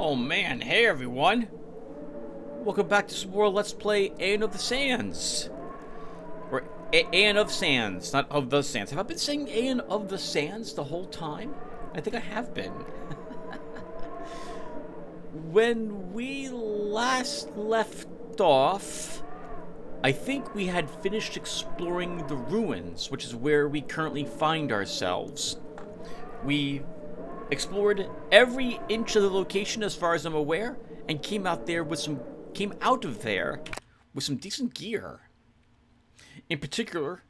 Oh man, hey everyone! Welcome back to some more Let's Play Aeon of the Sands. Or Aeon of Sands, not of the Sands. Have I been saying Aeon of the Sands the whole time? I think I have been. When we last left off, I think we had finished exploring the ruins, which is where we currently find ourselves. We explored every inch of the location as far as I'm aware, and came out of there with some decent gear. In particular,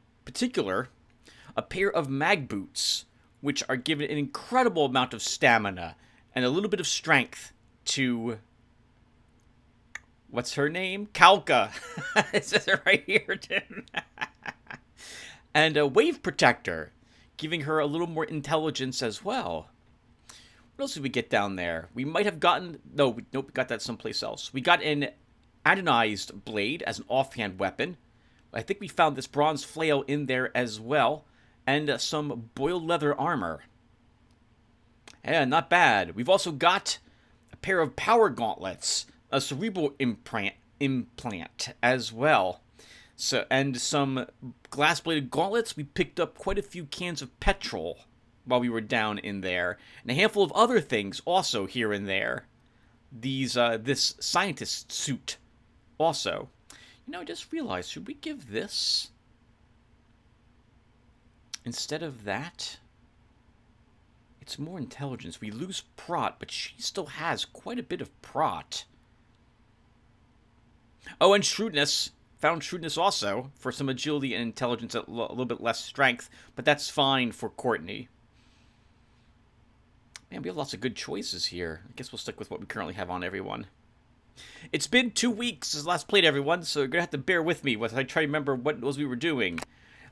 a pair of mag boots, which are given an incredible amount of stamina and a little bit of strength to, what's her name? Kalka. It says it right here, Tim. And a wave protector, giving her a little more intelligence as well. What else did we get down there? We might have gotten... Nope, we got that someplace else. We got an anodized blade as an offhand weapon. I think we found this bronze flail in there as well. And some boiled leather armor. Yeah, not bad. We've also got a pair of power gauntlets. A cerebral implant as well. And some glass-bladed gauntlets. We picked up quite a few cans of petrol while we were down in there, and a handful of other things also here and there. This scientist suit also. You know, I just realized, should we give this instead of that? It's more intelligence. We lose prot, but she still has quite a bit of prot. Oh, and shrewdness. Found shrewdness also for some agility and intelligence, a little bit less strength, but that's fine for Courtney. Man, we have lots of good choices here. I guess we'll stick with what we currently have on everyone. It's been 2 weeks since last played, everyone, so you're going to have to bear with me as I try to remember what it was we were doing.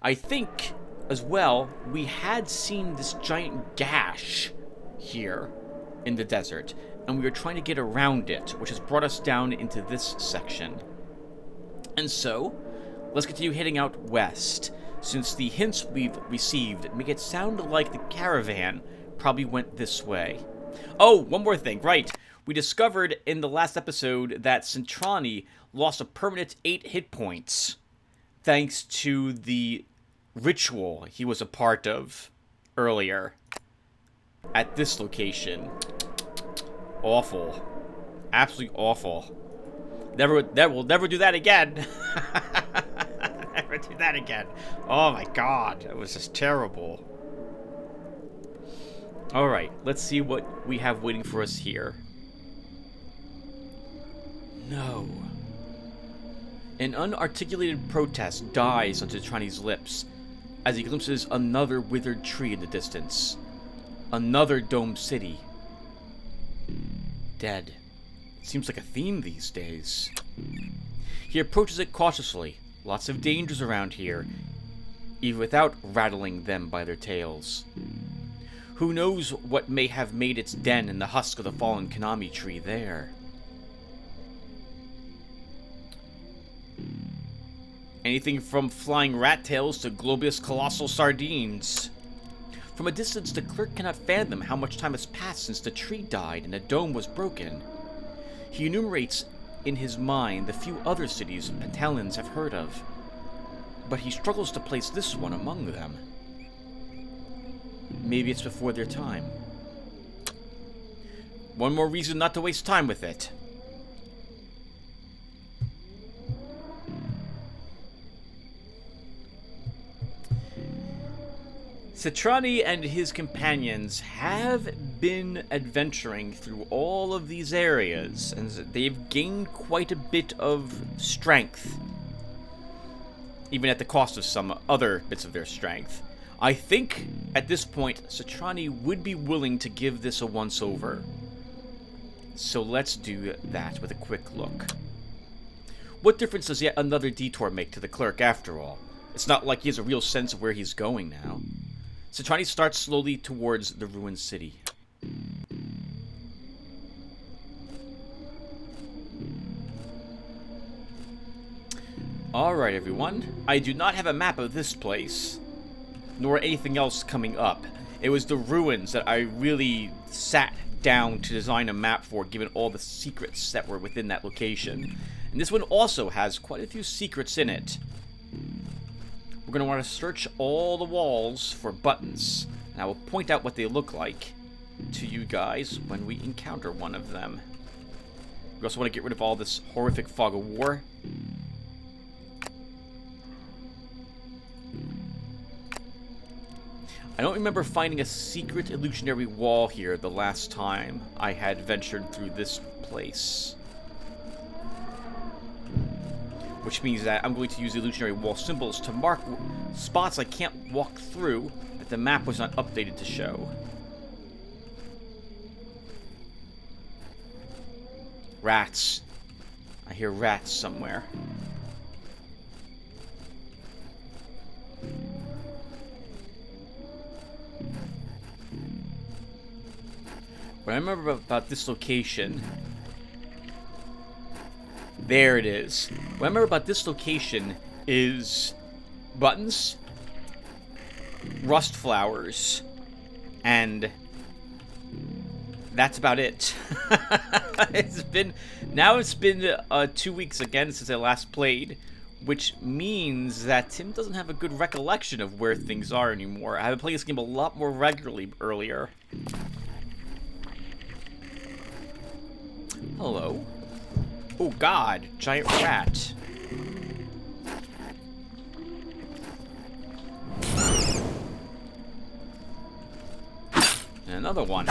I think, as well, we had seen this giant gash here in the desert, and we were trying to get around it, which has brought us down into this section. And so, let's continue heading out west, since the hints we've received make it sound like the caravan probably went this way. Oh, one more thing, right. We discovered in the last episode that Centrani lost a permanent 8 hit points thanks to the ritual he was a part of earlier at this location. Awful. Absolutely awful. We'll never do that again. Never do that again. Oh my god, it was just terrible. Alright, let's see what we have waiting for us here. No. An unarticulated protest dies on Centrani's lips as he glimpses another withered tree in the distance. Another domed city. Dead. It seems like a theme these days. He approaches it cautiously. Lots of dangers around here, even without rattling them by their tails. Who knows what may have made its den in the husk of the fallen Konami tree there? Anything from flying rat tails to globulous colossal sardines. From a distance, the clerk cannot fathom how much time has passed since the tree died and the dome was broken. He enumerates in his mind the few other cities Pentalans have heard of, but he struggles to place this one among them. Maybe it's before their time. One more reason not to waste time with it. Centrani and his companions have been adventuring through all of these areas, and they've gained quite a bit of strength, even at the cost of some other bits of their strength. I think, at this point, Centrani would be willing to give this a once-over. So let's do that with a quick look. What difference does yet another detour make to the clerk, after all? It's not like he has a real sense of where he's going now. Centrani starts slowly towards the ruined city. Alright, everyone. I do not have a map of this place, nor anything else coming up. It was the ruins that I really sat down to design a map for, given all the secrets that were within that location. And this one also has quite a few secrets in it. We're going to want to search all the walls for buttons, and I will point out what they look like to you guys when we encounter one of them. We also want to get rid of all this horrific fog of war. I don't remember finding a secret illusionary wall here the last time I had ventured through this place. Which means that I'm going to use illusionary wall symbols to mark spots I can't walk through that the map was not updated to show. Rats. I hear rats somewhere. What I remember about this location... There it is. What I remember about this location is buttons, rust flowers, and that's about it. It's been 2 weeks again since I last played, which means that Tim doesn't have a good recollection of where things are anymore. I have been playing this game a lot more regularly earlier. Hello. Oh god, giant rat. And another one.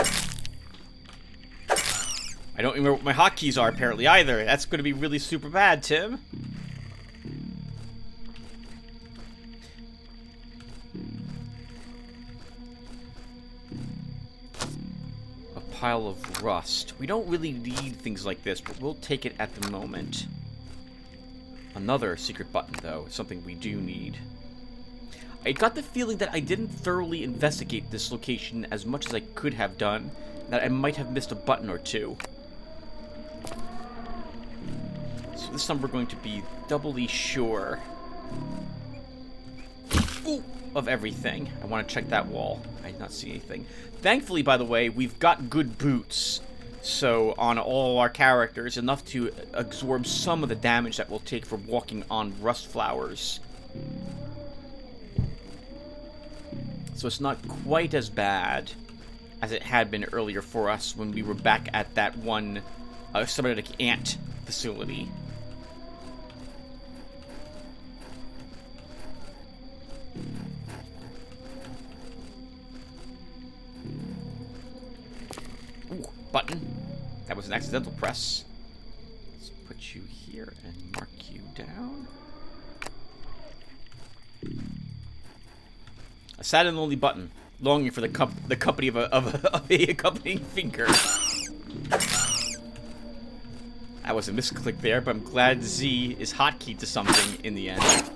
I don't remember what my hotkeys are apparently either. That's going to be really super bad, Tim. Pile of rust. We don't really need things like this, but we'll take it at the moment. Another secret button, though. Something we do need. I got the feeling that I didn't thoroughly investigate this location as much as I could have done, that I might have missed a button or two. So this time we're going to be doubly sure of everything. I want to check that wall. I did not see anything. Thankfully, by the way, we've got good boots. So, on all our characters, enough to absorb some of the damage that we'll take from walking on rust flowers. So it's not quite as bad as it had been earlier for us when we were back at that one cybernetic ant facility. Ooh, button. That was an accidental press. Let's put you here and mark you down. A sad and lonely button, longing for the company of a accompanying finger. That was a misclick there, but I'm glad Z is hotkeyed to something in the end.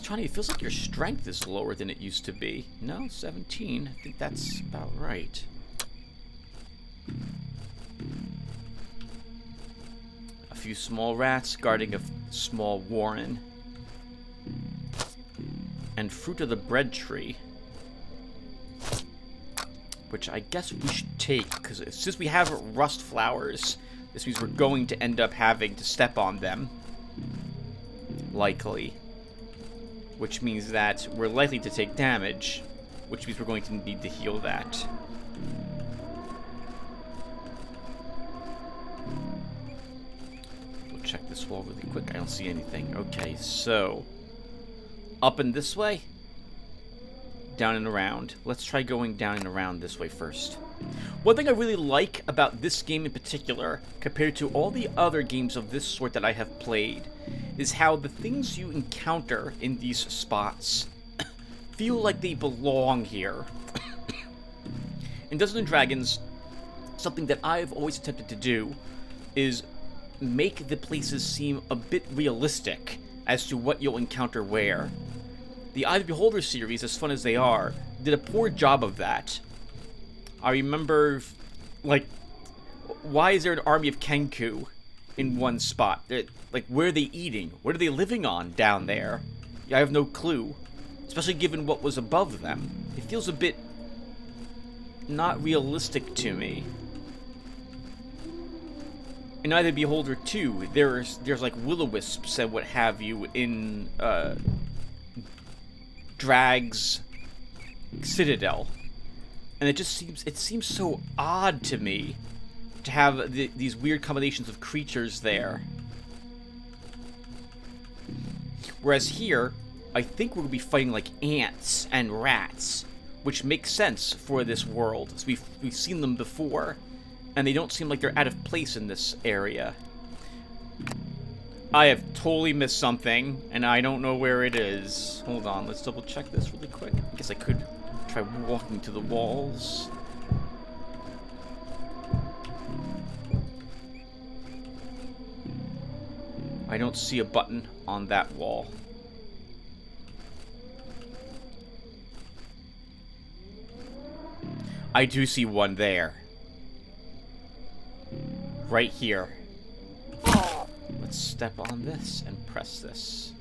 Johnny, it feels like your strength is lower than it used to be. No, 17. I think that's about right. A few small rats guarding a small warren. And fruit of the bread tree. Which I guess we should take, because since we have rust flowers, this means we're going to end up having to step on them. Likely. Which means that we're likely to take damage, which means we're going to need to heal that. We'll check this wall really quick. I don't see anything. Okay, so up and this way, down and around. Let's try going down and around this way first. One thing I really like about this game in particular, compared to all the other games of this sort that I have played, is how the things you encounter in these spots feel like they belong here. In Dungeons & Dragons, something that I've always attempted to do is make the places seem a bit realistic as to what you'll encounter where. The Eye of the Beholder series, as fun as they are, did a poor job of that. I remember, like, why is there an army of Kenku in one spot? Like, where are they eating? What are they living on down there? I have no clue. Especially given what was above them. It feels a bit not realistic to me. In Either Beholder 2, there's like will-o-wisps and what have you in Drag's Citadel. And it seems so odd to me to have these weird combinations of creatures there. Whereas here, I think we're going to be fighting like ants and rats, which makes sense for this world. So we've seen them before, and they don't seem like they're out of place in this area. I have totally missed something, and I don't know where it is. Hold on, let's double check this really quick. I guess I could try walking to the walls. I don't see a button on that wall. I do see one there. Right here. Let's step on this and press this.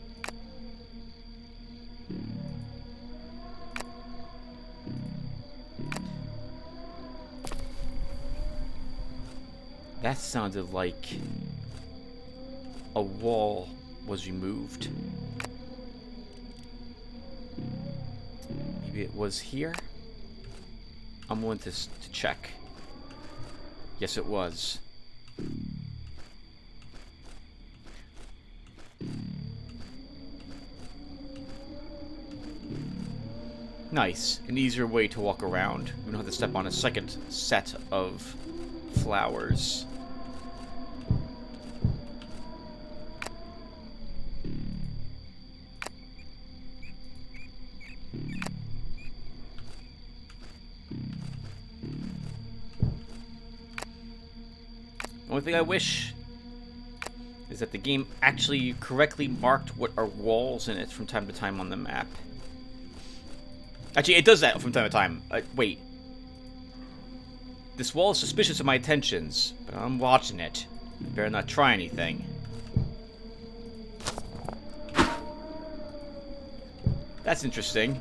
That sounded like a wall was removed. Maybe it was here? I'm willing to check. Yes, it was. Nice. An easier way to walk around. We don't have to step on a second set of flowers. The only thing I wish is that the game actually correctly marked what are walls in it from time to time on the map. Actually, it does that from time to time. Wait. This wall is suspicious of my attentions, but I'm watching it. I better not try anything. That's interesting.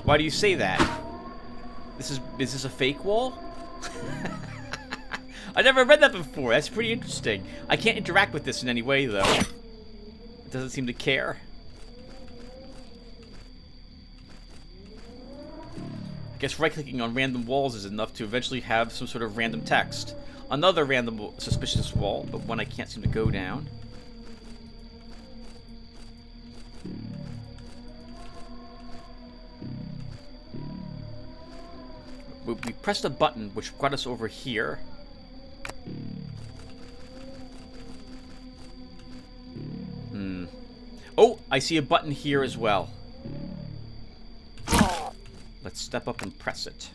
Why do you say that? Is this a fake wall? I never read that before. That's pretty interesting. I can't interact with this in any way, though. It doesn't seem to care. I guess right-clicking on random walls is enough to eventually have some sort of random text. Another random suspicious wall, but one I can't seem to go down. We pressed a button which brought us over here. Oh, I see a button here as well. Let's step up and press it.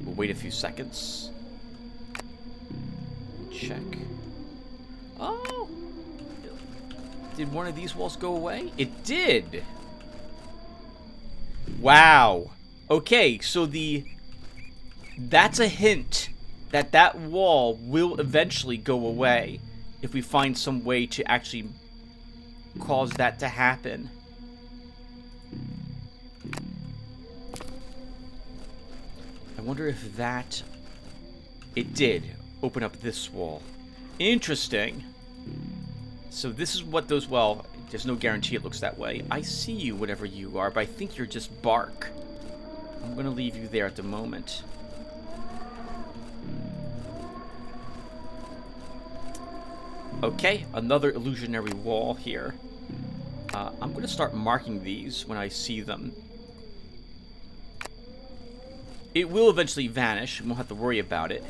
We'll wait a few seconds. Check. Oh! Did one of these walls go away? It did! Wow. Okay, so that's a hint that that wall will eventually go away if we find some way to actually cause that to happen. I wonder if it did open up this wall. Interesting. So this is what those, well, there's no guarantee it looks that way. I see you, whatever you are, but I think you're just bark. I'm gonna leave you there at the moment. Okay, another illusionary wall here. I'm gonna start marking these when I see them. It will eventually vanish. We won't have to worry about it.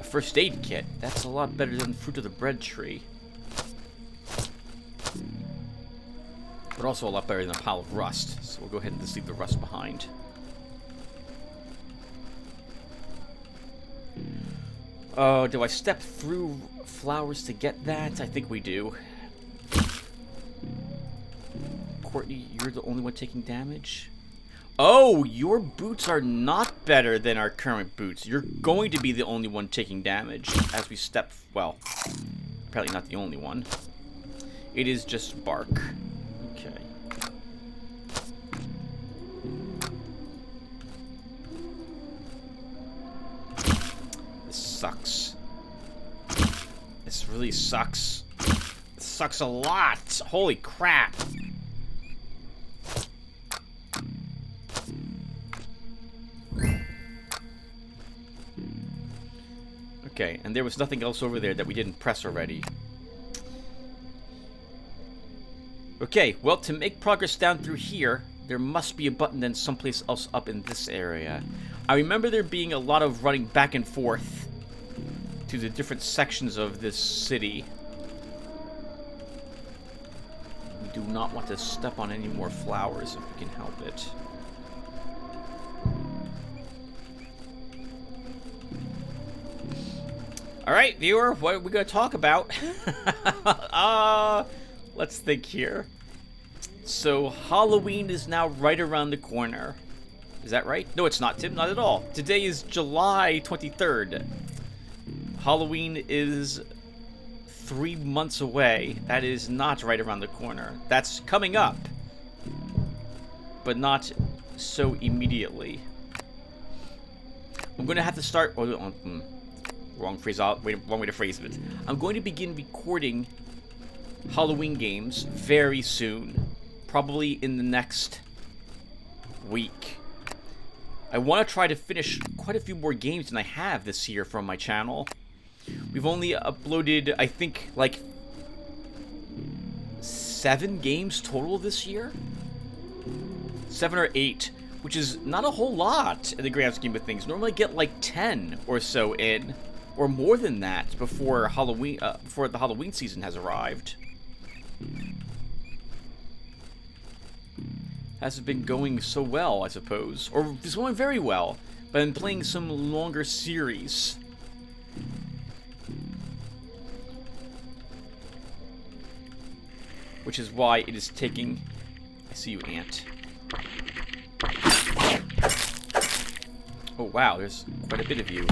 A first aid kit. That's a lot better than fruit of the bread tree. But also a lot better than a pile of rust. So we'll go ahead and just leave the rust behind. Oh, do I step through flowers to get that? I think we do. Courtney, you're the only one taking damage? Oh, your boots are not better than our current boots. You're going to be the only one taking damage as we step... Well, apparently not the only one. It is just bark. Okay. This sucks. This really sucks. This sucks a lot. Holy crap. Okay, and there was nothing else over there that we didn't press already. Okay, well, to make progress down through here, there must be a button then someplace else up in this area. I remember there being a lot of running back and forth to the different sections of this city. We do not want to step on any more flowers if we can help it. Alright, viewer, what are we going to talk about? Let's think here. So, Halloween is now right around the corner. Is that right? No, it's not, Tim. Not at all. Today is July 23rd. Halloween is 3 months away. That is not right around the corner. That's coming up. But not so immediately. I'm going to have to start... wrong phrase. Wrong way to phrase it. I'm going to begin recording Halloween games very soon. Probably in the next week. I want to try to finish quite a few more games than I have this year from my channel. We've only uploaded, I think, like 7 games total this year? 7 or 8, which is not a whole lot in the grand scheme of things. Normally I get like 10 or so in, or more than that before Halloween, before the Halloween season has arrived. Hasn't been going so well, I suppose. Or it's going very well, but I'm playing some longer series. Which is why it is taking... I see you, ant. Oh, wow, there's quite a bit of you.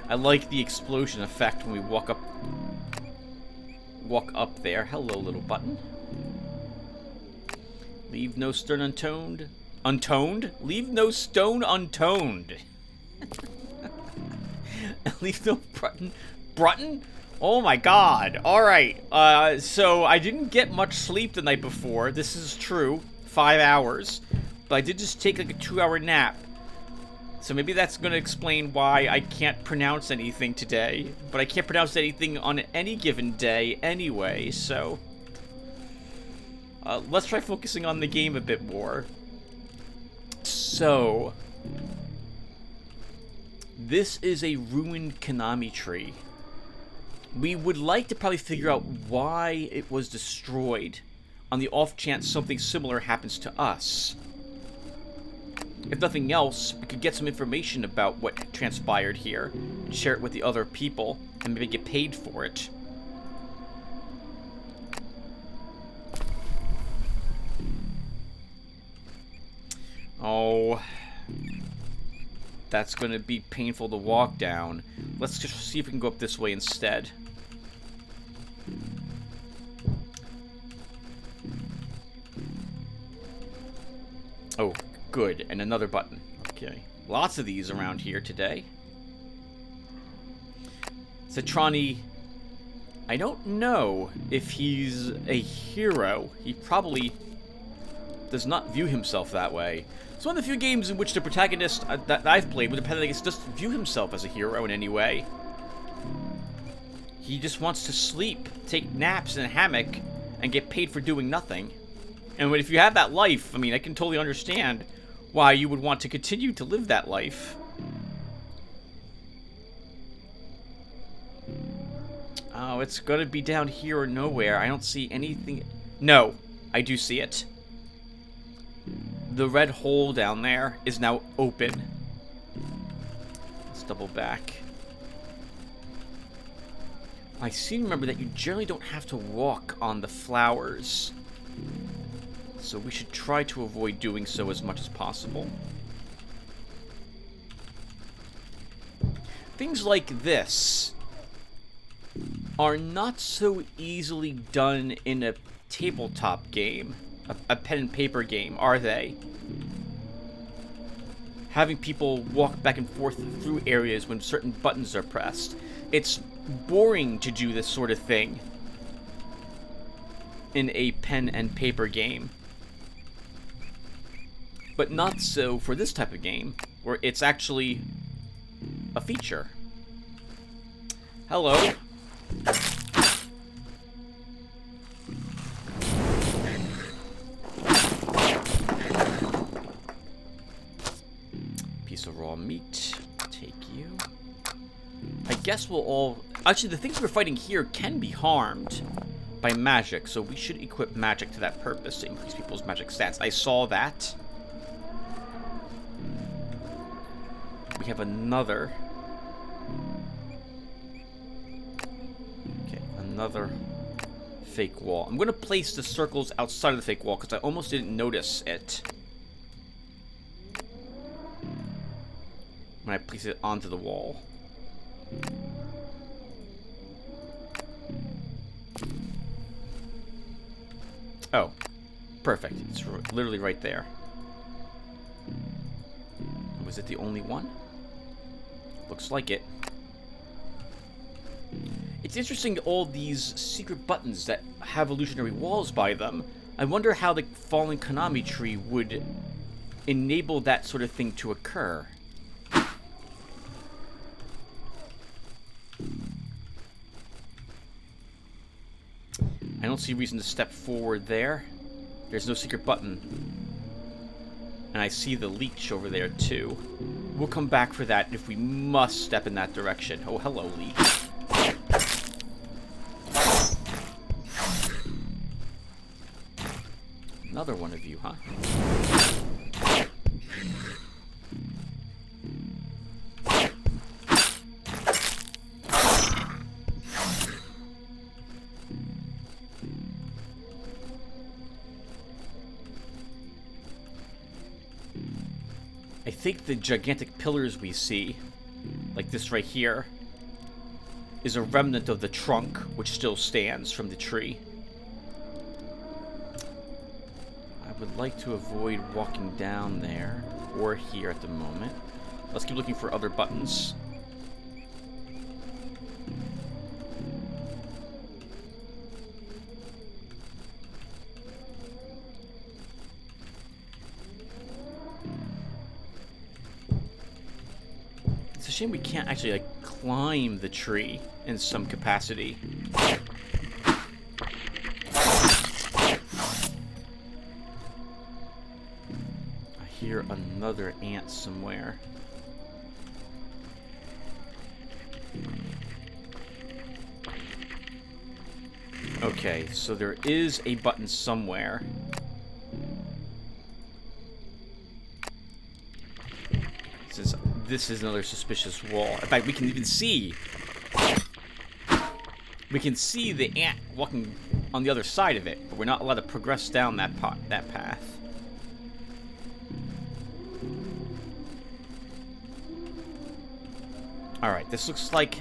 I like the explosion effect when we walk up there. Hello, little button. Leave no stone untoned. Untoned? Leave no stone untoned. Leave no Brutton? Oh my god. Alright. So I didn't get much sleep the night before. This is true. 5 hours. But I did just take like a 2-hour nap. So maybe that's going to explain why I can't pronounce anything today. But I can't pronounce anything on any given day anyway, so... let's try focusing on the game a bit more. So... this is a ruined Konami tree. We would like to probably figure out why it was destroyed, on the off chance something similar happens to us. If nothing else, we could get some information about what transpired here, and share it with the other people, and maybe get paid for it. Oh, that's going to be painful to walk down. Let's just see if we can go up this way instead. Oh, good. And another button. Okay. Lots of these around here today. Citrani, I don't know if he's a hero. He probably does not view himself that way. It's one of the few games in which the protagonist that I've played where the protagonist doesn't view himself as a hero in any way. He just wants to sleep, take naps in a hammock, and get paid for doing nothing. And if you have that life, I mean, I can totally understand why you would want to continue to live that life. Oh, it's gonna be down here or nowhere. I don't see anything. No, I do see it. The red hole down there is now open. Let's double back. I seem to remember that you generally don't have to walk on the flowers. So we should try to avoid doing so as much as possible. Things like this are not so easily done in a tabletop game, a pen and paper game, are they? Having people walk back and forth through areas when certain buttons are pressed. It's boring to do this sort of thing in a pen and paper game. But not so for this type of game, where it's actually a feature. Hello. Piece of raw meat. Take you. I guess we'll all... Actually, the things we're fighting here can be harmed by magic, so we should equip magic to that purpose to increase people's magic stats. I saw that. We have another... Okay, another fake wall. I'm going to place the circles outside of the fake wall because I almost didn't notice it when I place it onto the wall. Oh, perfect. It's literally right there. Was it the only one? Looks like it. It's interesting, all these secret buttons that have illusionary walls by them. I wonder how the fallen Konami tree would enable that sort of thing to occur. I don't see reason to step forward there. There's no secret button. And I see the leech over there, too. We'll come back for that if we must step in that direction. Oh, hello, leech. Another one of you, huh? I think the gigantic pillars we see, like this right here, is a remnant of the trunk which still stands from the tree. I would like to avoid walking down there or here at the moment. Let's keep looking for other buttons. It's a shame we can't actually, like, climb the tree in some capacity. I hear another ant somewhere. Okay, so there is a button somewhere. Since this is another suspicious wall. In fact, we can even see... We can see the ant walking on the other side of it, but we're not allowed to progress down that path. Alright, this looks like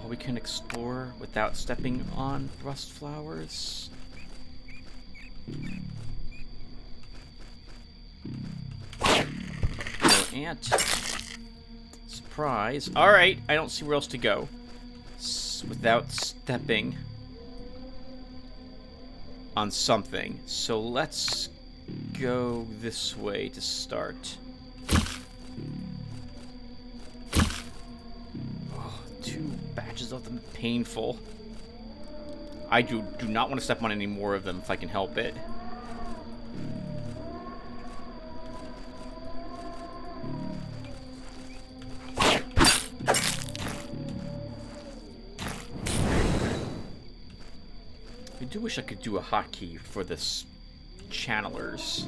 all we can explore without stepping on rust flowers. Ant. Surprise. Alright, I don't see where else to go without stepping on something. So let's go this way to start. Oh, 2 batches of them. Painful. I do not want to step on any more of them if I can help it. I do wish I could do a hotkey for this channelers.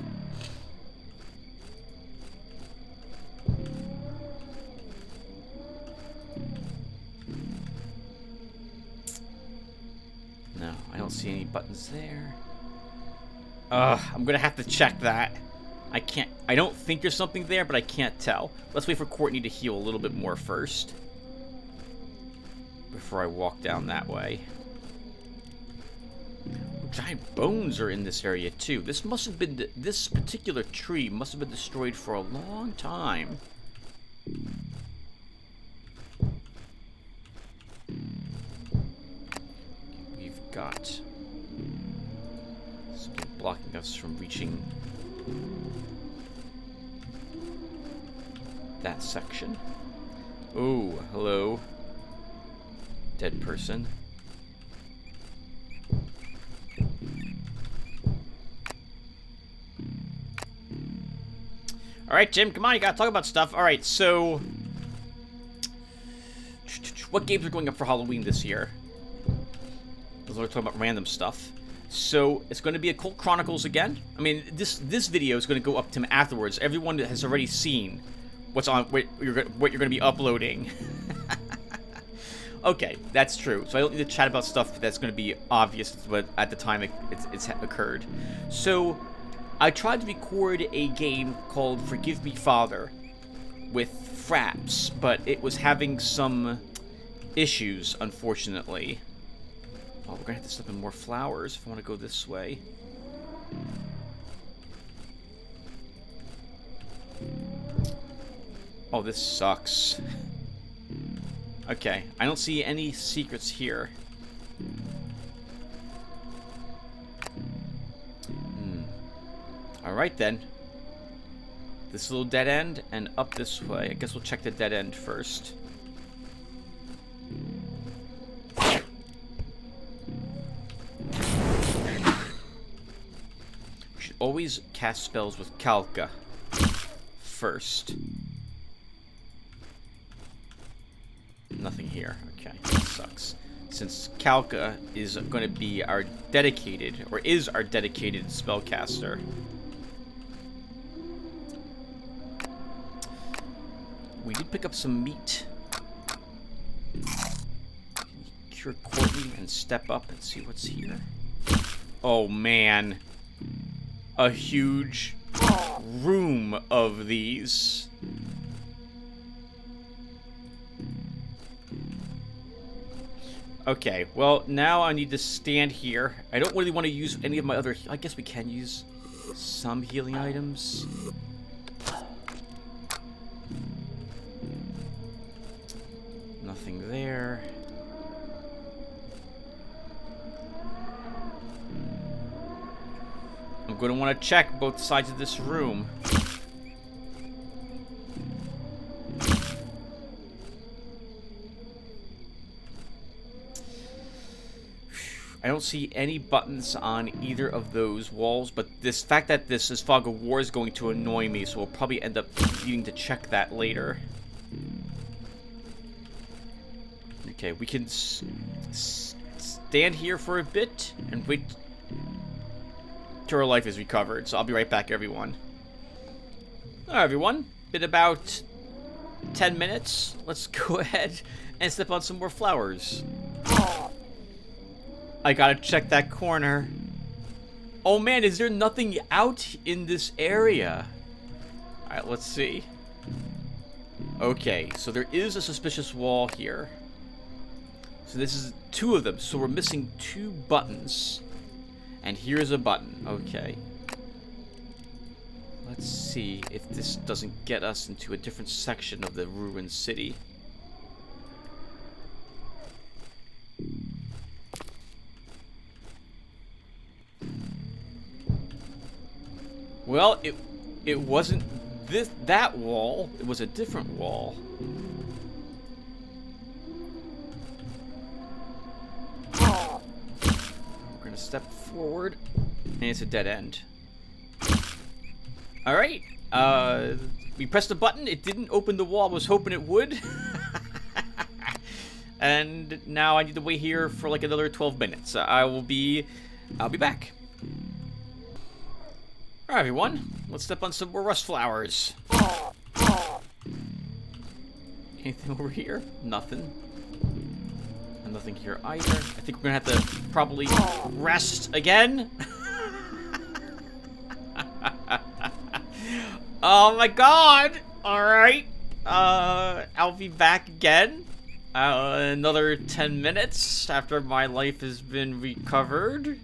don't see any buttons there. I'm gonna have to check that. I don't think there's something there, but I can't tell. Let's wait for Courtney to heal a little bit more first. Before I walk down that way. Giant bones are in this area too. This must have been, this particular tree must have been destroyed for a long time. We've got something blocking us from reaching that section. Oh, hello. Dead person. Alright, Jim, come on, you gotta talk about stuff. Alright, so... what games are going up for Halloween this year? We're talking about random stuff. So, it's going to be Occult Chronicles again. I mean, this video is going to go up to him afterwards. Everyone has already seen what's on, what you're going to be uploading. Okay, that's true. So I don't need to chat about stuff that's going to be obvious, but at the time it's occurred. So... I tried to record a game called Forgive Me Father with Fraps, but it was having some issues, unfortunately. Oh, we're gonna have to slip in more flowers if I want to go this way. Oh, this sucks. Okay, I don't see any secrets here. Alright then. This little dead end and up this way. I guess we'll check the dead end first. We should always cast spells with Kalka first. Nothing here. Okay, that sucks. Since Kalka is going to be our dedicated, or is our dedicated spellcaster. We did pick up some meat. Cure Courtney and step up and see what's here. Oh man. A huge room of these. Okay, well, now I need to stand here. I don't really want to use any of my other... I guess we can use some healing items. Nothing there. I'm going to want to check both sides of this room. I don't see any buttons on either of those walls, but this fact that this is Fog of War is going to annoy me, so we'll probably end up needing to check that later. Okay, we can stand here for a bit and wait till our life is recovered. So I'll be right back, everyone. Alright, everyone. Been about 10 minutes. Let's go ahead and step on some more flowers. I gotta check that corner. Oh man, is there nothing out in this area? Alright, let's see. Okay, so there is a suspicious wall here. So this is 2 of them. So we're missing 2 buttons. And here's a button. Okay. Let's see if this doesn't get us into a different section of the ruined city. Well, it wasn't that wall. It was a different wall. We're gonna step forward, and it's a dead end. All right. We pressed the button. It didn't open the wall. I was hoping it would. And now I need to wait here for like another 12 minutes. I'll be back. Alright, everyone. Let's step on some more rust flowers. Anything over here? Nothing. Nothing here either. I think we're gonna have to probably rest again. Oh my god! Alright. I'll be back again. Another 10 minutes after my life has been recovered.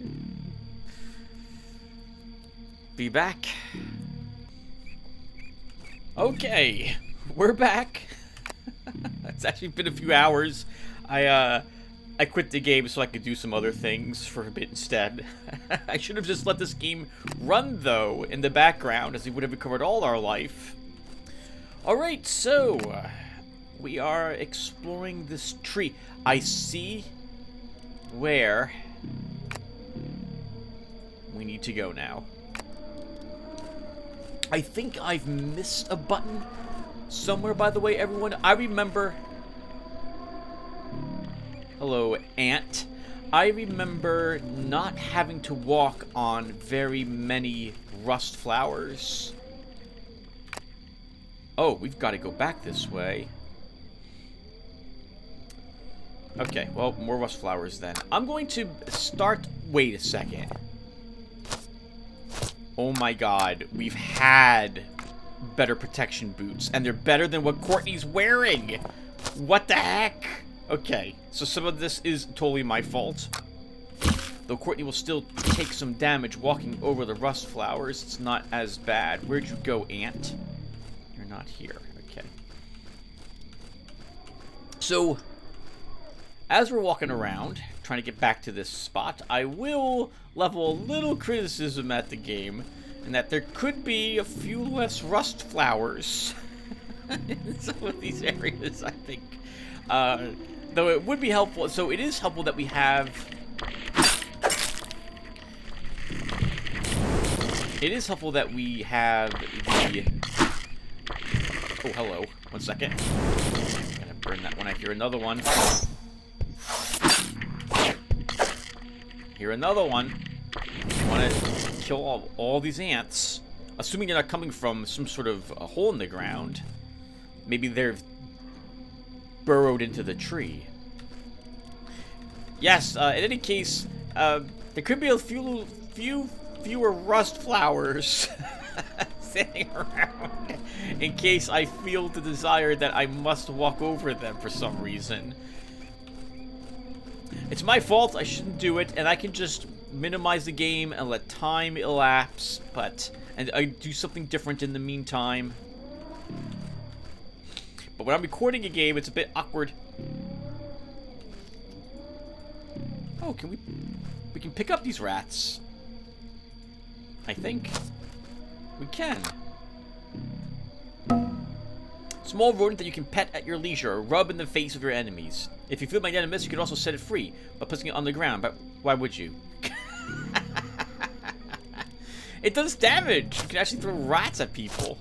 Be back. Okay, we're back. It's actually been a few hours. I quit the game so I could do some other things for a bit instead. I should have just let this game run, though, in the background, as we would have recovered all our life. Alright, so we are exploring this tree. I see where we need to go now. I think I've missed a button somewhere, by the way, everyone. I remember... Hello, Ant. I remember not having to walk on very many rust flowers. Oh, we've got to go back this way. Okay, well, more rust flowers then. I'm going to start... Wait a second. Oh my god, we've had better protection boots, and they're better than what Courtney's wearing! What the heck? Okay, so some of this is totally my fault. Though Courtney will still take some damage walking over the rust flowers, it's not as bad. Where'd you go, Ant? You're not here, okay. So, as we're walking around, trying to get back to this spot, I will level a little criticism at the game, and that there could be a few less rust flowers in some of these areas, I think. Though it would be helpful, so it is helpful that we have... It is helpful that we have the... Oh, hello. 1 second. I'm gonna burn that when I hear another one. Hear another one. You want to kill all these ants. Assuming they're not coming from some sort of a hole in the ground. Maybe they're burrowed into the tree. Yes, in any case, there could be a fewer rust flowers sitting around in case I feel the desire that I must walk over them for some reason. It's my fault, I shouldn't do it, and I can just minimize the game and let time elapse, and I do something different in the meantime. But when I'm recording a game, it's a bit awkward. Oh, we can pick up these rats. I think. We can. Small rodent that you can pet at your leisure or rub in the face of your enemies. If you feel magnanimous, you can also set it free by placing it on the ground, but why would you? It does damage! You can actually throw rats at people.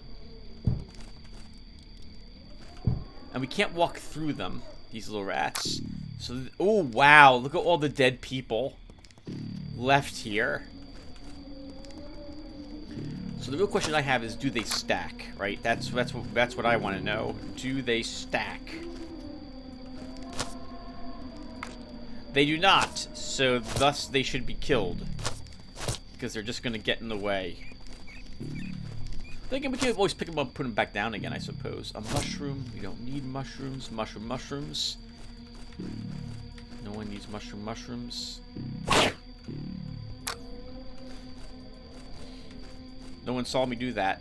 And we can't walk through them, these little rats. So, oh wow, look at all the dead people left here. So the real question I have is, do they stack, right? That's what I want to know. Do they stack? They do not, so thus they should be killed. Because they're just going to get in the way. Then we can always pick them up and put them back down again, I suppose. A mushroom. We don't need mushrooms. Mushrooms. No one needs mushrooms. No one saw me do that.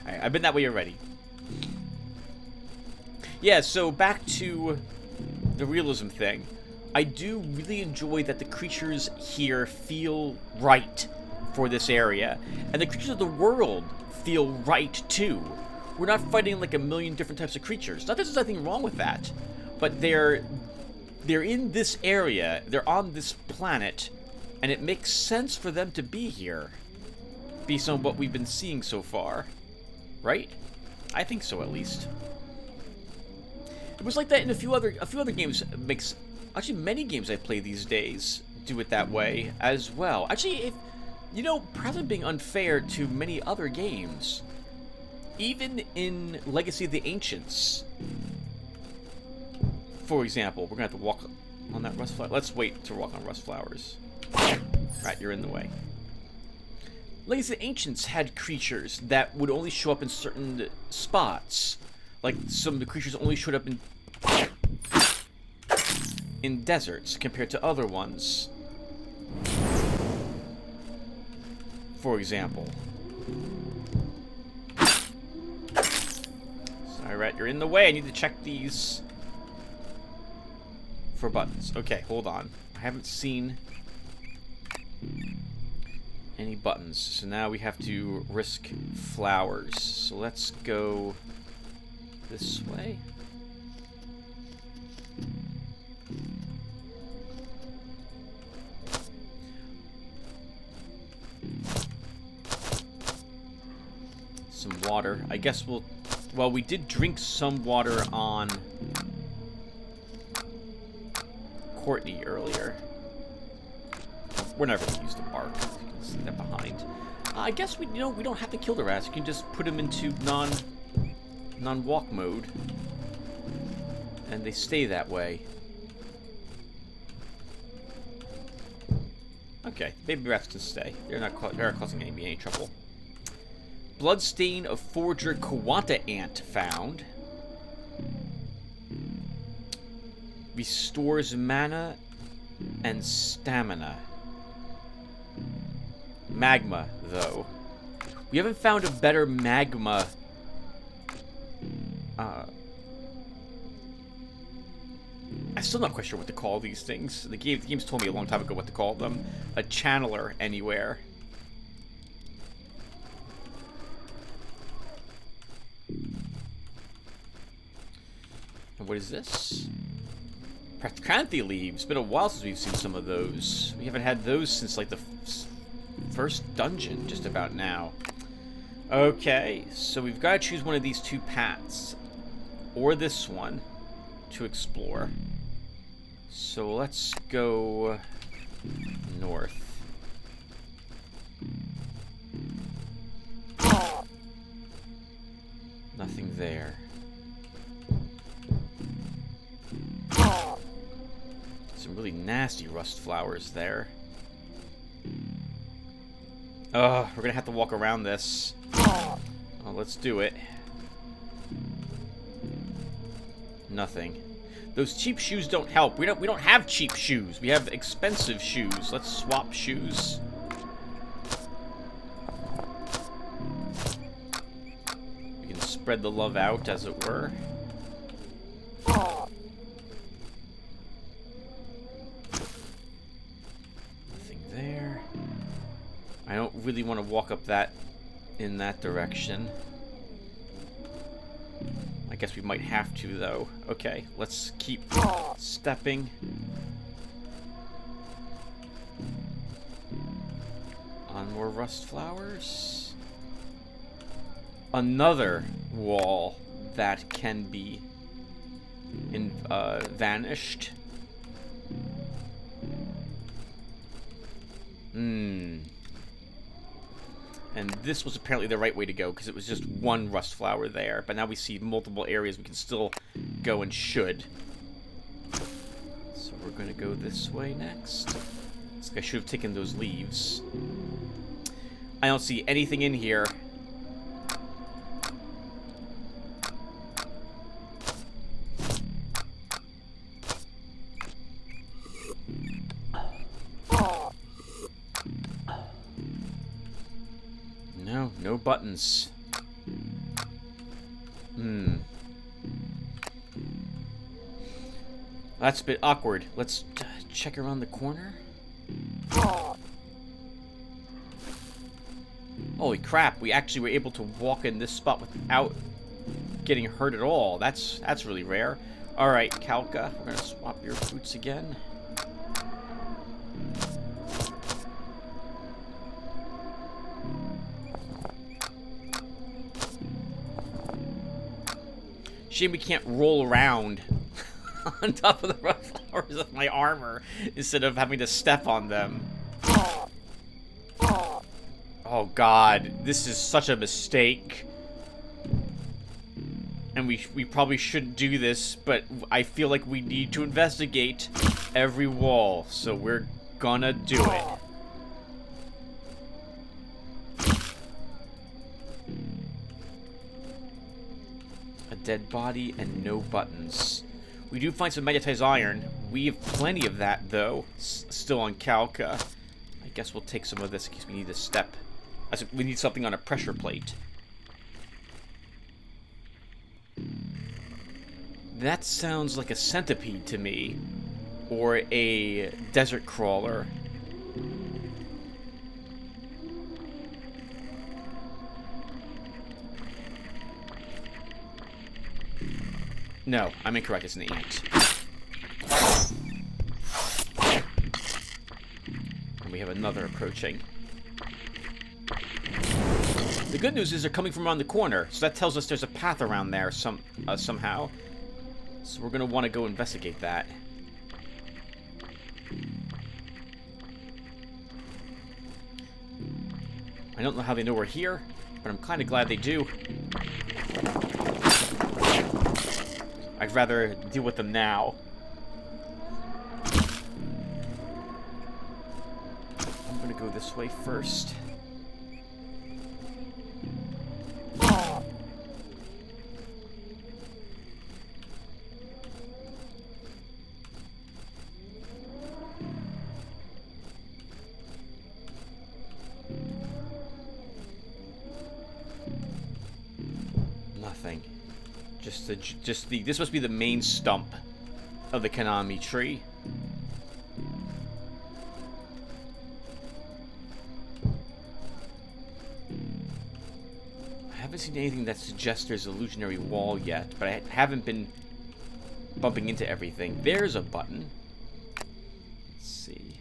Alright, I've been that way already. Yeah, so back to the realism thing. I do really enjoy that the creatures here feel right for this area. And the creatures of the world feel right, too. We're not fighting like a million different types of creatures. Not that there's anything wrong with that. But they're in this area. They're on this planet. And it makes sense for them to be here. Based on what we've been seeing so far. Right? I think so, at least. It was like that in a few other games. Actually, many games I play these days do it that way as well. Actually, perhaps I'm being unfair to many other games. Even in Legacy of the Ancients, For example, we're gonna have to walk on that rust flower. Let's wait to walk on rust flowers. Right, you're in the way. Legacy of the Ancients had creatures that would only show up in certain spots. Like, some of the creatures only showed up in deserts compared to other ones. For example. Sorry, Rat, you're in the way. I need to check these for buttons. Okay, hold on. I haven't seen any buttons. So now we have to risk flowers. So let's go this way. Some water. I guess we'll... Well, we did drink some water on Courtney earlier. We're never going to use the bark. Leave that behind. I guess we don't have to kill the rats. You can just put them into non-walk mode, and they stay that way. Okay, baby rats can stay. They're not causing any trouble. Bloodstain of Forger Kawanta Ant found. Restores mana and stamina. Magma, though. We haven't found a better magma. I'm still not quite sure what to call these things. The game's told me a long time ago what to call them. A channeler anywhere. And what is this? Practicanthy leaves. Been a while since we've seen some of those. We haven't had those since like the first dungeon, just about now. Okay, so we've got to choose one of these two paths, or this one, to explore. So let's go north. Nothing there. Some really nasty rust flowers there. We're gonna have to walk around this. Oh, let's do it. Nothing. Those cheap shoes don't help. We don't have cheap shoes. We have expensive shoes. Let's swap shoes. We can spread the love out, as it were. Nothing there. I don't really want to walk up in that direction. I guess we might have to, though. Okay, let's keep stepping. On more rust flowers. Another wall that can be vanished. And this was apparently the right way to go, because it was just one rust flower there. But now we see multiple areas we can still go and should. So we're going to go this way next. I should have taken those leaves. I don't see anything in here. No buttons. That's a bit awkward. Let's check around the corner. Holy crap, we actually were able to walk in this spot without getting hurt at all. That's really rare. Alright, Kalka, we're gonna swap your boots again. Shame we can't roll around on top of the rough flowers of my armor instead of having to step on them. Oh god, this is such a mistake. And we probably shouldn't do this, but I feel like we need to investigate every wall, so we're gonna do it. A dead body and no buttons. We do find some magnetized iron. We have plenty of that, though, still on Calca. I guess we'll take some of this in case we need a step. We need something on a pressure plate. That sounds like a centipede to me. Or a desert crawler. No, I'm incorrect. It's an ant. And we have another approaching. The good news is they're coming from around the corner, so that tells us there's a path around there somehow. So we're going to want to go investigate that. I don't know how they know we're here, but I'm kind of glad they do. I'd rather deal with them now. I'm going to go this way first. Nothing. This must be the main stump of the Konami tree. I haven't seen anything that suggests there's a illusionary wall yet, but I haven't been bumping into everything. There's a button. Let's see.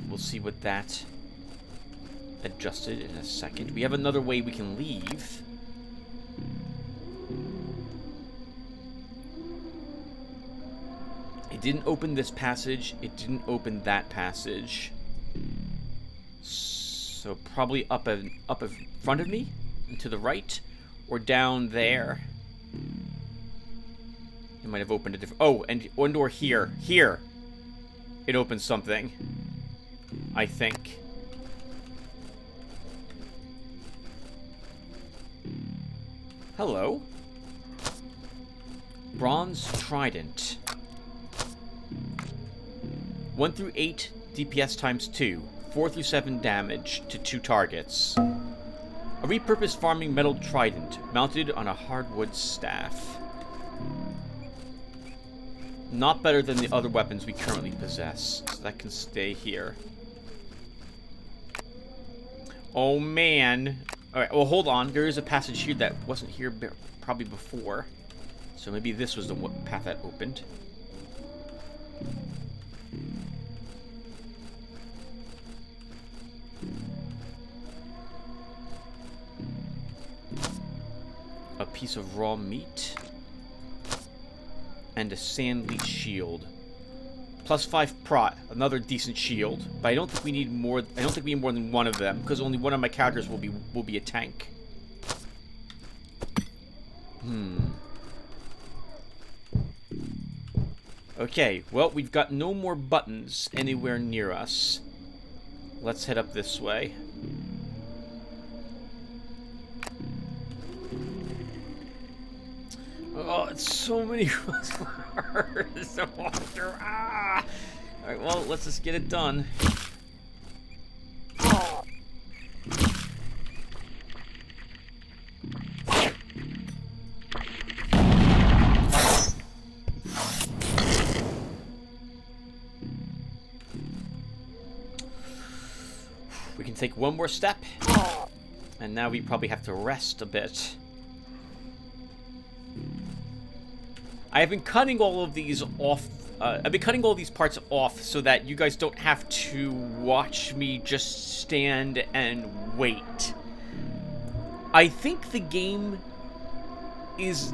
We'll see what that adjusted in a second. We have another way we can leave. It didn't open this passage. It didn't open that passage. So probably up in front of me and to the right, or down there. It might have opened a different. Oh, and or here. Here. It opens something. I think. Hello. Bronze Trident. 1 through 8 DPS times 2. 4 through 7 damage to 2 targets. A repurposed farming metal trident mounted on a hardwood staff. Not better than the other weapons we currently possess, so that can stay here. Oh man. Alright, well hold on. There is a passage here that wasn't here probably before. So maybe this was the path that opened. A piece of raw meat. And a sand leech shield. Plus 5 prot, another decent shield. But I don't think we need more. I don't think we need more than one of them, because only one of my characters will be a tank. Okay, well, we've got no more buttons anywhere near us. Let's head up this way. Oh, it's so many words to walk through. Ah! Alright, well, let's just get it done. We can take one more step. And now we probably have to rest a bit. I've been cutting all of these off. I've been cutting all these parts off so that you guys don't have to watch me just stand and wait. I think the game is...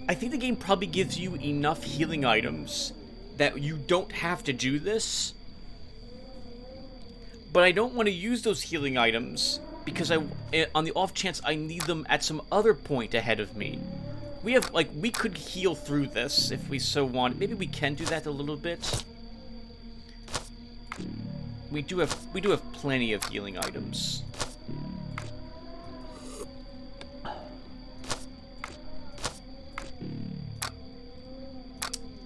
I think the game probably gives you enough healing items that you don't have to do this. But I don't want to use those healing items because on the off chance I need them at some other point ahead of me. We have, like, we could heal through this if we so want. Maybe we can do that a little bit. We do have plenty of healing items.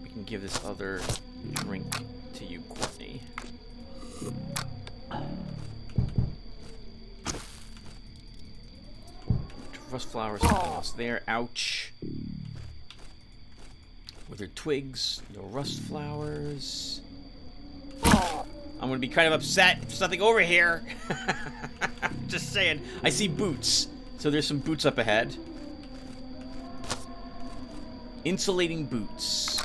We can give this other drink to you, Courtney. Rust flowers, something else there. Ouch. Withered twigs, no rust flowers. I'm gonna be kind of upset if there's nothing over here. Just saying. I see boots. So there's some boots up ahead. Insulating boots.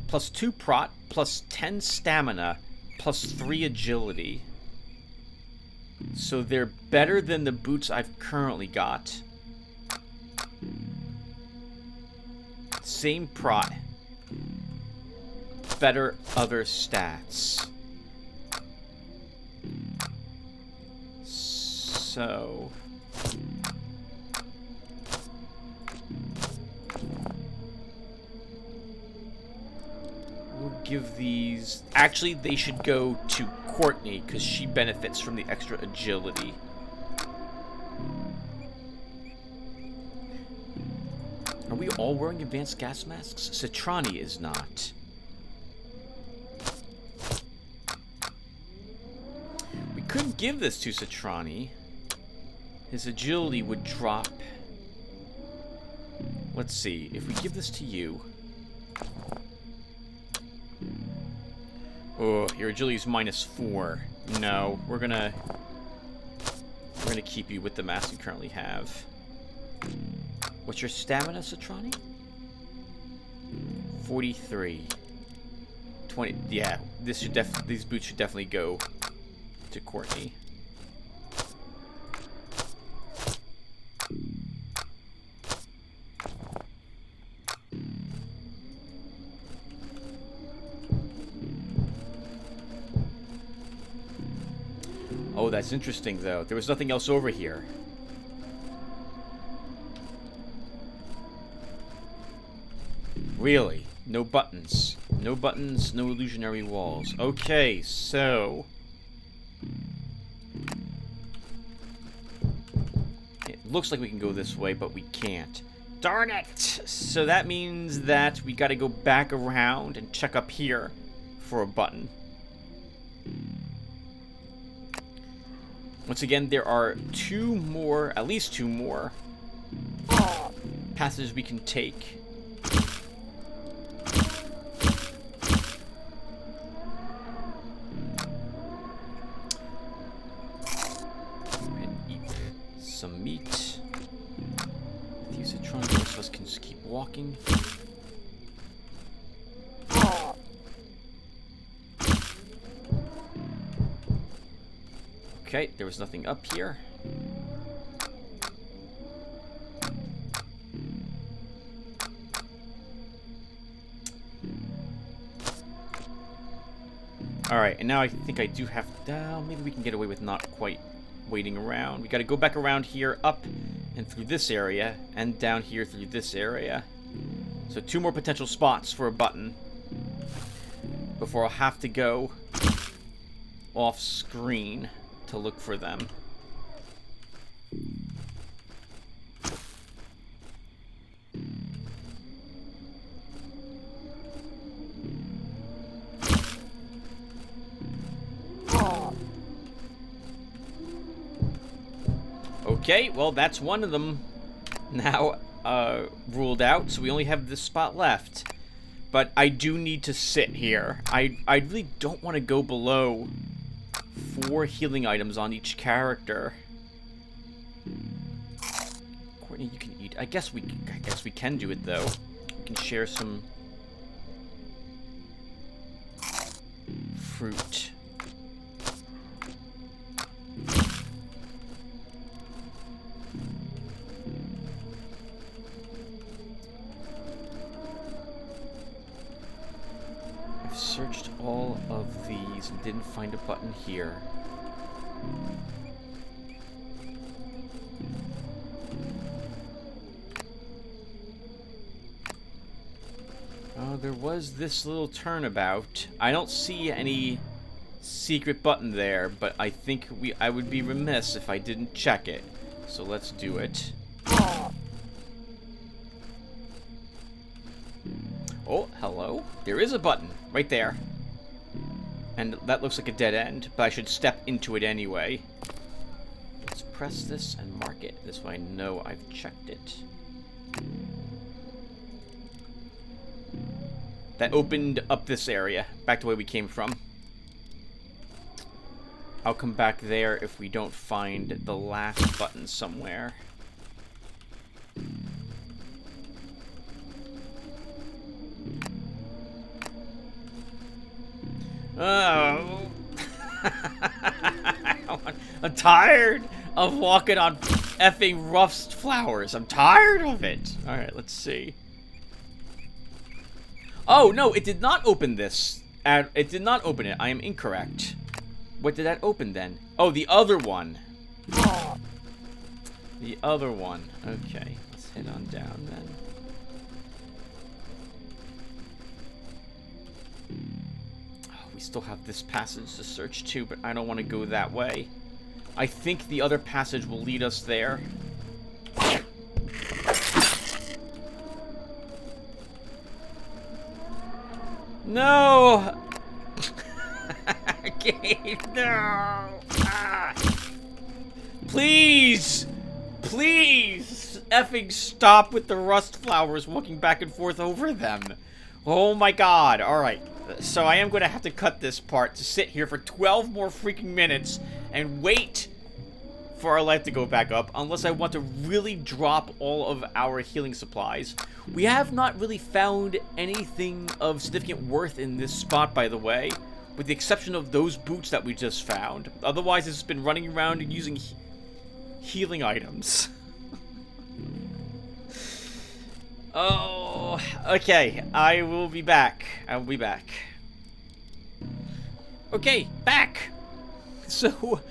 Plus 2 prot, plus 10 stamina, plus 3 agility. So they're better than the boots I've currently got. Same prot. Better other stats. So... we'll give these... actually, they should go to Courtney, because she benefits from the extra agility. Are we all wearing advanced gas masks? Citrani is not. We could give this to Citrani. His agility would drop. Let's see. If we give this to you... oh, your agility is -4. No, we're gonna keep you with the mask you currently have. What's your stamina, Citrani? 43. 20. Yeah, these boots should definitely go to Courtney. Oh, that's interesting, though. There was nothing else over here. Really? No buttons. No buttons, no illusionary walls. Okay, so... it looks like we can go this way, but we can't. Darn it! So that means that we gotta go back around and check up here for a button. Once again, there are at least two more passages we can take. And eat some meat. Use a trunk, the rest of us can just keep walking. Okay, there was nothing up here. Alright, and now I think I do have... maybe we can get away with not quite waiting around. We gotta go back around here, up and through this area, and down here through this area. So 2 more potential spots for a button before I'll have to go off screen to look for them. Okay, well, that's one of them now ruled out, so we only have this spot left. But I do need to sit here. I really don't want to go below 4 healing items on each character. Courtney, you can eat. I guess we can do it, though. We can share some fruit. searched all of these and didn't find a button here. Oh, there was this little turnabout. I don't see any secret button there, but I think I would be remiss if I didn't check it. So let's do it. Oh, hello. There is a button right there. And that looks like a dead end, but I should step into it anyway. Let's press this and mark it. This way I know I've checked it. That opened up this area, back to where we came from. I'll come back there if we don't find the last button somewhere. Oh. I'm tired of walking on effing rust flowers. I'm tired of it. Alright, let's see. Oh, no, it did not open this. It did not open it. I am incorrect. What did that open then? Oh, the other one. The other one. Okay, let's head on down then. Oh, we still have this passage to search too, but I don't want to go that way. I think the other passage will lead us there. No! No! Ah. Please! Please! Effing stop with the rust flowers walking back and forth over them. Oh my god. Alright. So I am going to have to cut this part to sit here for 12 more freaking minutes and wait for our life to go back up, unless I want to really drop all of our healing supplies. We have not really found anything of significant worth in this spot, by the way, with the exception of those boots that we just found. Otherwise, it's been running around and using healing items. Oh, okay. I will be back. I will be back. Okay, back! So,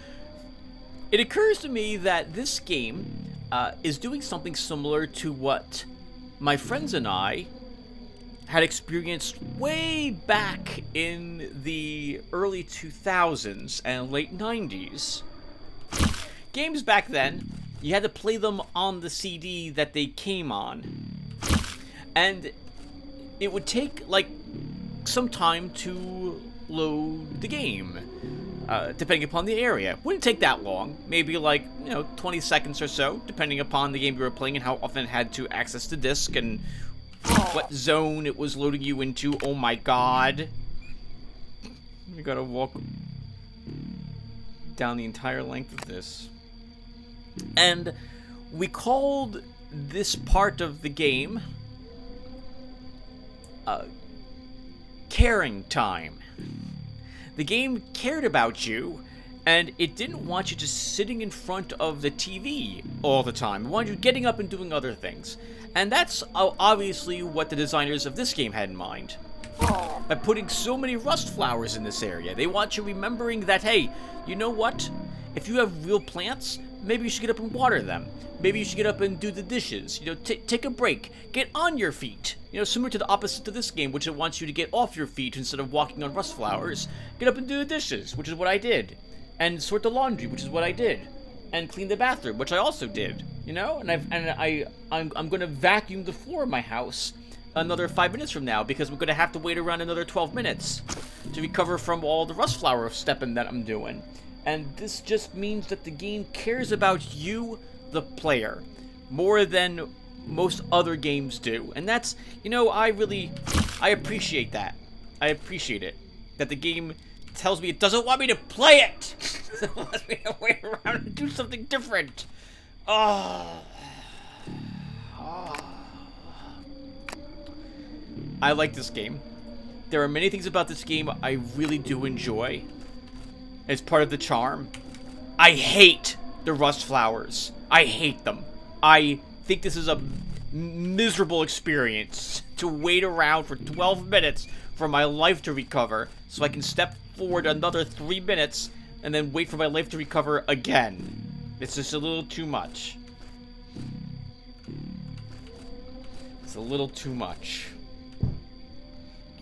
it occurs to me that this game is doing something similar to what my friends and I had experienced way back in the early 2000s and late 90s. Games back then, you had to play them on the CD that they came on. And it would take, like, some time to load the game. Depending upon the area. Wouldn't take that long. Maybe like, 20 seconds or so, depending upon the game you were playing and how often it had to access the disc and what zone it was loading you into. Oh my god. You gotta walk down the entire length of this. And we called this part of the game caring time. The game cared about you, and it didn't want you just sitting in front of the TV all the time. It wanted you getting up and doing other things. And that's obviously what the designers of this game had in mind. By putting so many rust flowers in this area, they want you remembering that, hey, you know what? If you have real plants, maybe you should get up and water them. Maybe you should get up and do the dishes. Take a break. Get on your feet. Similar to the opposite to this game, which it wants you to get off your feet instead of walking on rust flowers. Get up and do the dishes, which is what I did. And sort the laundry, which is what I did. And clean the bathroom, which I also did. And I'm going to vacuum the floor of my house another 5 minutes from now, because we're going to have to wait around another 12 minutes to recover from all the rust flower stepping that I'm doing. And this just means that the game cares about you, the player, more than most other games do. And that's, I appreciate that. I appreciate it. That the game tells me it doesn't want me to play it. It wants me to wait around and do something different. Oh. I like this game. There are many things about this game I really do enjoy. It's part of the charm. I hate the rust flowers. I hate them. I think this is a miserable experience to wait around for 12 minutes for my life to recover so I can step forward another 3 minutes and then wait for my life to recover again. It's just a little too much. It's a little too much.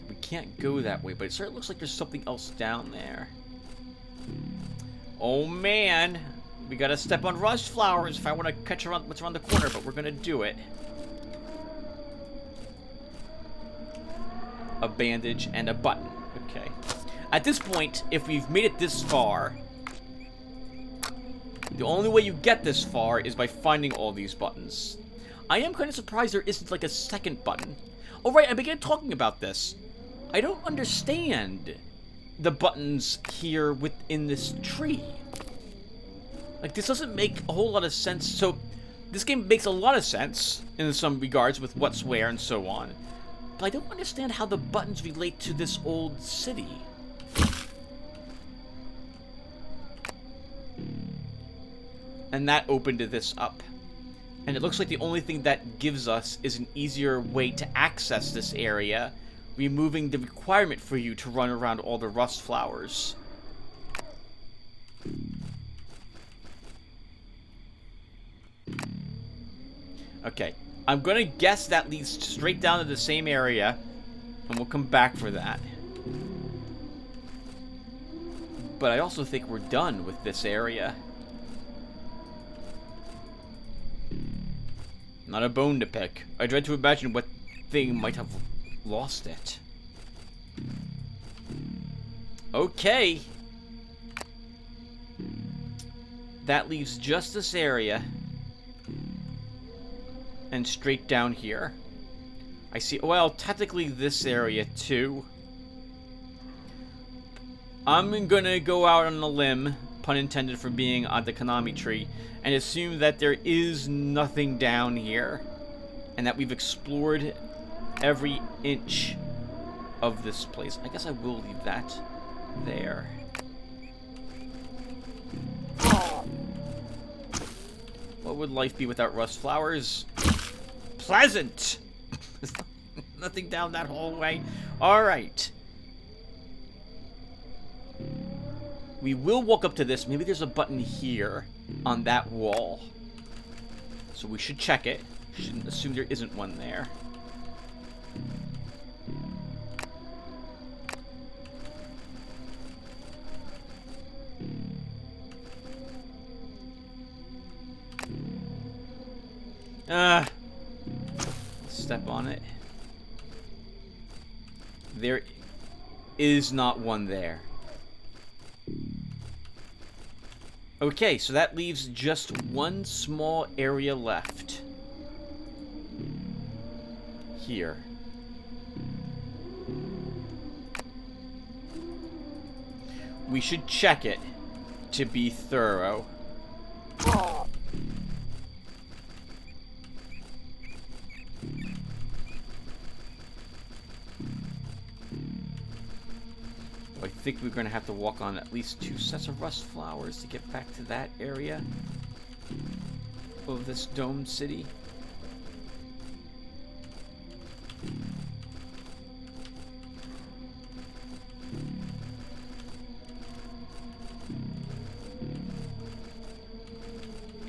We can't go that way, but it certainly looks like there's something else down there. Oh man, we gotta step on rust flowers if I want to catch what's around the corner, but we're gonna do it. A bandage and a button. Okay. At this point, if we've made it this far, the only way you get this far is by finding all these buttons. I am kind of surprised there isn't like a second button. Oh right, I began talking about this. I don't understand the buttons here within this tree. Like, this doesn't make a whole lot of sense. So, this game makes a lot of sense in some regards with what's where and so on. But I don't understand how the buttons relate to this old city. And that opened this up. And it looks like the only thing that gives us is an easier way to access this area, removing the requirement for you to run around all the rust flowers. Okay, I'm gonna guess that leads straight down to the same area, and we'll come back for that. But I also think we're done with this area. Not a bone to pick. I dread to imagine what thing might have lost it. Okay. That leaves just this area. And straight down here. I see, well, technically this area too. I'm gonna go out on a limb, pun intended for being on the Konami tree, and assume that there is nothing down here. And that we've explored every inch of this place. I guess I will leave that there. What would life be without rust flowers? Pleasant! Nothing down that hallway. Alright. We will walk up to this. Maybe there's a button here on that wall. So we should check it. Shouldn't assume there isn't one there. Step on it. There is not one there. Okay, so that leaves just one small area left. Here. We should check it to be thorough. I think we're going to have to walk on at least 2 sets of rust flowers to get back to that area of this domed city.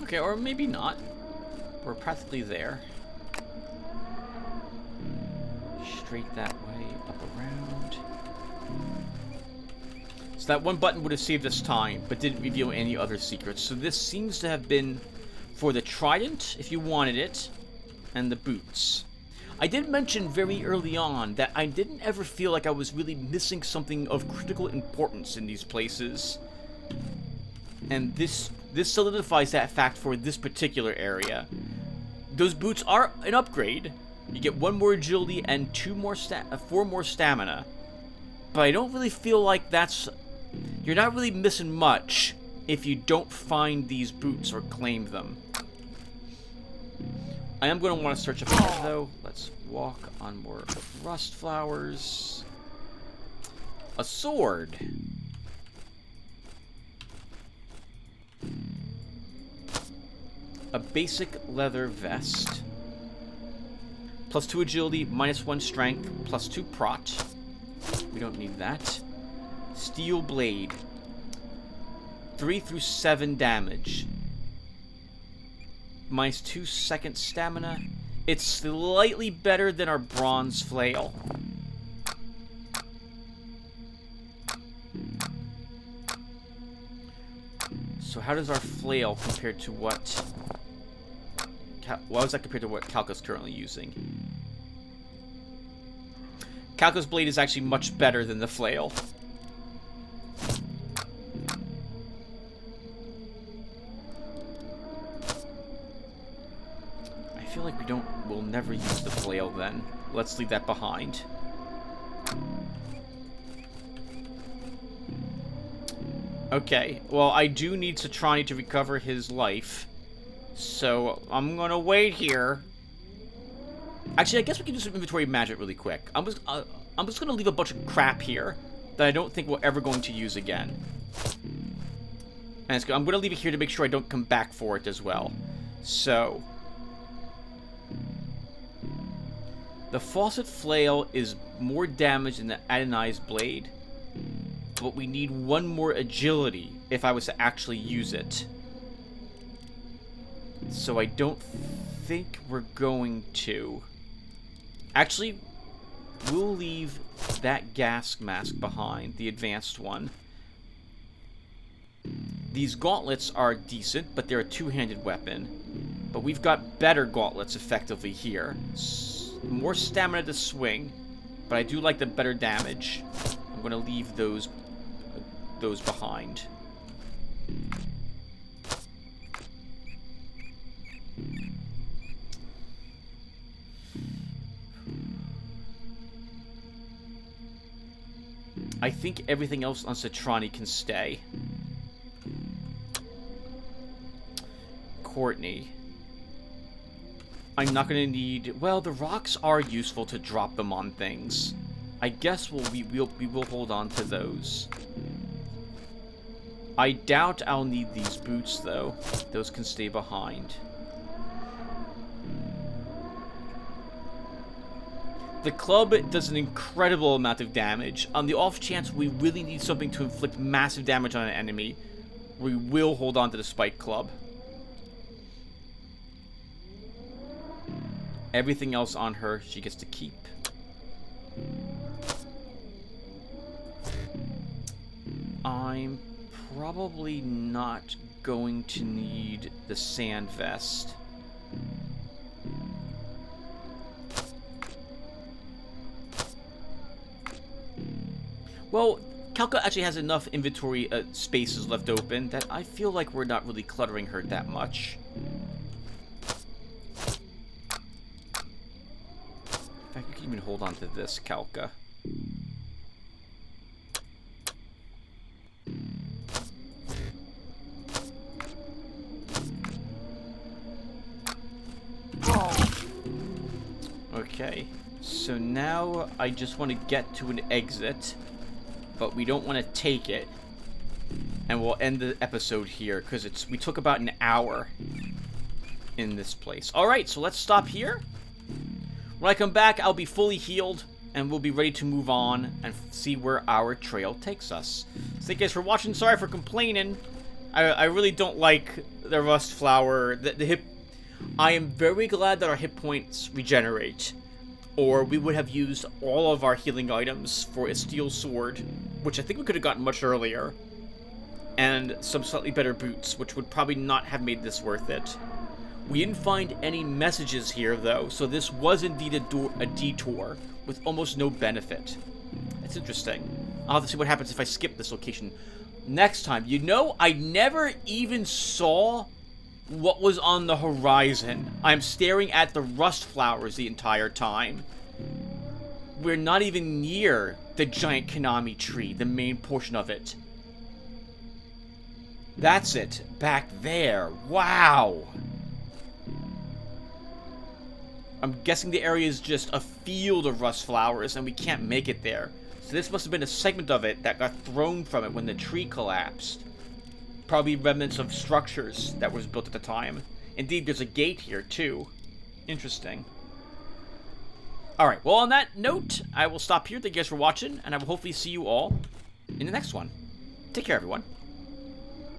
Okay, or maybe not. We're practically there. Straight that way, up around. So that one button would have saved us time, but didn't reveal any other secrets. So this seems to have been for the trident, if you wanted it, and the boots. I did mention very early on that I didn't ever feel like I was really missing something of critical importance in these places. And this solidifies that fact for this particular area. Those boots are an upgrade. You get 1 more agility and 4 more stamina. But I don't really feel like that's... You're not really missing much if you don't find these boots or claim them. I am going to want to search up ahead, though. Let's walk on more rust flowers. A sword. a basic leather vest. +2 agility, -1 strength, +2 prot. We don't need that. Steel blade. 3 through 7 damage. -2 second stamina. It's slightly better than our bronze flail. So how does our flail compare to what... How is that compared to what Calca's currently using? Calca's blade is actually much better than the flail. I feel like we'll never use the flail then. Let's leave that behind. Okay, well, I do need Satrani to recover his life. So, I'm gonna wait here. Actually, I guess we can do some inventory magic really quick. I'm just gonna leave a bunch of crap here that I don't think we're ever going to use again. And I'm gonna leave it here to make sure I don't come back for it as well. So... the faucet flail is more damage than the Adonai's blade. But we need 1 more agility if I was to actually use it. So I don't think we're going to. Actually, we'll leave that gas mask behind, the advanced one. These gauntlets are decent, but they're a two-handed weapon. But we've got better gauntlets effectively here. More stamina to swing, but I do like the better damage. I'm going to leave those behind. I think everything else on Satrani can stay. Courtney. I'm not going to need... Well, the rocks are useful to drop them on things. I guess we will hold on to those. I doubt I'll need these boots, though. Those can stay behind. The club does an incredible amount of damage. On the off chance we really need something to inflict massive damage on an enemy, we will hold on to the spike club. Everything else on her, she gets to keep. I'm probably not going to need the sand vest. Well, Calca actually has enough inventory spaces left open that I feel like we're not really cluttering her that much. In fact, you can even hold on to this, Calca. Okay, so now I just want to get to an exit, but we don't want to take it. And we'll end the episode here, because we took about an hour in this place. Alright, so let's stop here. When I come back, I'll be fully healed, and we'll be ready to move on and see where our trail takes us. So thank you guys for watching. Sorry for complaining. I really don't like the rust flower. The hit. I am very glad that our hit points regenerate, or we would have used all of our healing items for a steel sword, which I think we could have gotten much earlier, and some slightly better boots, which would probably not have made this worth it. We didn't find any messages here, though, so this was indeed a detour with almost no benefit. That's interesting. I'll have to see what happens if I skip this location next time. You know, I never even saw what was on the horizon. I'm staring at the rust flowers the entire time. We're not even near the giant Konami tree, the main portion of it. That's it, back there. Wow! I'm guessing the area is just a field of rust flowers and we can't make it there. So this must have been a segment of it that got thrown from it when the tree collapsed. Probably remnants of structures that was built at the time. Indeed, there's a gate here, too. Interesting. Alright, well, on that note, I will stop here. Thank you guys for watching, and I will hopefully see you all in the next one. Take care, everyone.